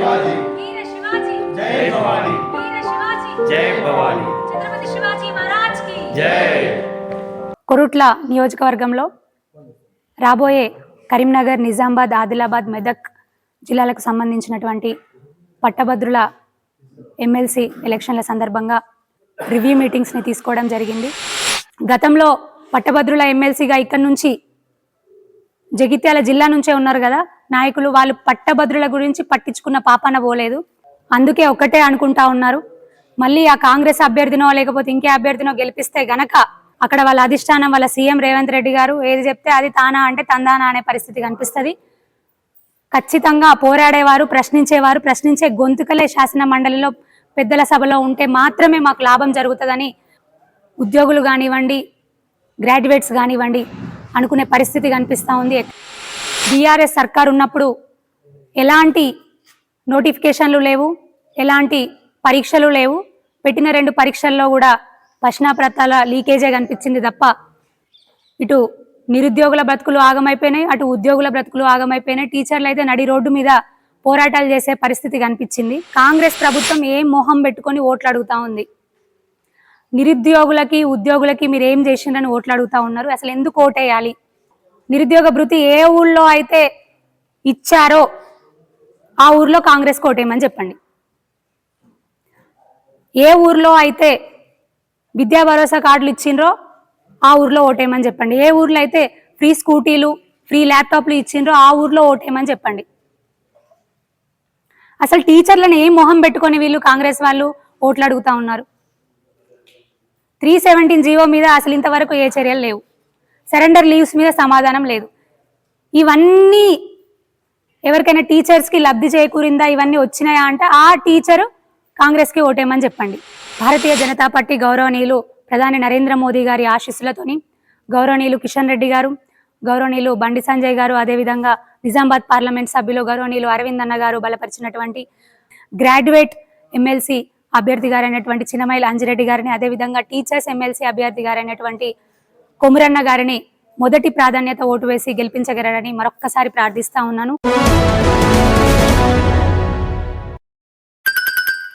शिवाजी वीर शिवाजी जय भवानी वीर शिवाजी जय भवानी छत्रपति शिवाजी महाराज की जय। కొరుట్ల నియోజకవర్గంలో రాబోయే కరీంనగర్, నిజామాబాద్, ఆదిలాబాద్, మెదక్ జిల్లాలకు సంబంధించినటువంటి పట్టభద్రుల ఎమ్మెల్సీ ఎలక్షన్ల సందర్భంగా రివ్యూ మీటింగ్స్ని తీసుకోవడం జరిగింది. గతంలో పట్టభద్రుల ఎమ్మెల్సీగా ఇక్కడ నుంచి జగిత్యాల జిల్లా నుంచే ఉన్నారు కదా నాయకులు, వాళ్ళు పట్టభద్రుల గురించి పట్టించుకున్న పాపాన పోలేదు. అందుకే ఒక్కటే అనుకుంటా ఉన్నారు, మళ్ళీ ఆ కాంగ్రెస్ అభ్యర్థినో లేకపోతే ఇంకే అభ్యర్థినో గెలిపిస్తే గనక అక్కడ వాళ్ళ అధిష్టానం, వాళ్ళ సీఎం రేవంత్ రెడ్డి గారు ఏది చెప్తే అది తానా అంటే తందానా అనే పరిస్థితి కనిపిస్తుంది. ఖచ్చితంగా పోరాడేవారు, ప్రశ్నించేవారు, ప్రశ్నించే గొంతుకలే శాసన మండలిలో పెద్దల సభలో ఉంటే మాత్రమే మాకు లాభం జరుగుతుందని ఉద్యోగులు కానివ్వండి, గ్రాడ్యుయేట్స్ కానివ్వండి అనుకునే పరిస్థితి కనిపిస్తూ ఉంది. బీఆర్ఎస్ సర్కార్ ఉన్నప్పుడు ఎలాంటి నోటిఫికేషన్లు లేవు, ఎలాంటి పరీక్షలు లేవు. పెట్టిన 2 పరీక్షల్లో కూడా ప్రశ్నాపత్రాల లీకేజే కనిపించింది తప్ప ఇటు నిరుద్యోగుల బ్రతుకులు ఆగమైపోయినాయి, అటు ఉద్యోగుల బ్రతుకులు ఆగమైపోయినాయి. టీచర్లు అయితే నడి రోడ్డు మీద పోరాటాలు చేసే పరిస్థితి కనిపించింది. కాంగ్రెస్ ప్రభుత్వం ఏం మోహం పెట్టుకొని ఓట్లు అడుగుతా ఉంది. నిరుద్యోగులకి, ఉద్యోగులకి మీరు ఏం చేసిండ్రని ఓట్లు అడుగుతా ఉన్నారు. అసలు ఎందుకు ఓటేయాలి? నిరుద్యోగ భృతి ఏ ఊళ్ళో అయితే ఇచ్చారో ఆ ఊర్లో కాంగ్రెస్ ఓటేయమని చెప్పండి. ఏ ఊర్లో అయితే విద్యా భరోసా కార్డులు ఇచ్చిండ్రో ఆ ఊర్లో ఓటేయమని చెప్పండి. ఏ ఊర్లో అయితే ఫ్రీ స్కూటీలు, ఫ్రీ ల్యాప్టాప్లు ఇచ్చిండ్రో ఆ ఊర్లో ఓటేయమని చెప్పండి. అసలు టీచర్లను ఏం మొహం పెట్టుకొని వీళ్ళు కాంగ్రెస్ వాళ్ళు ఓట్లు అడుగుతా ఉన్నారు. 317 జీవో మీద అసలు ఇంతవరకు ఏ చర్యలు లేవు. సరెండర్ లీవ్స్ మీద సమాధానం లేదు. ఇవన్నీ ఎవరికైనా టీచర్స్కి లబ్ధి చేకూరిందా, ఇవన్నీ వచ్చినాయా అంటే ఆ టీచరు కాంగ్రెస్కి ఓటేయమని చెప్పండి. భారతీయ జనతా పార్టీ గౌరవనీయులు ప్రధాని నరేంద్ర మోదీ గారి ఆశీస్సులతోని గౌరవనీయులు కిషన్ రెడ్డి గారు, గౌరవనీయులు బండి సంజయ్ గారు, అదేవిధంగా నిజామాబాద్ పార్లమెంట్ సభ్యులు గౌరవనీయులు అరవింద్ అన్న గారు బలపరిచినటువంటి గ్రాడ్యుయేట్ ఎమ్మెల్సీ అభ్యర్థి గారైనటువంటి చిన్నమైల అంజిరెడ్డి గారిని, అదేవిధంగా టీచర్స్ ఎమ్మెల్సీ అభ్యర్థి గారైనటువంటి కొమురన్న గారిని మొదటి ప్రాధాన్యత ఓటు వేసి గెలిపించగలరని మరొక్కసారి ప్రార్థిస్తా ఉన్నాను.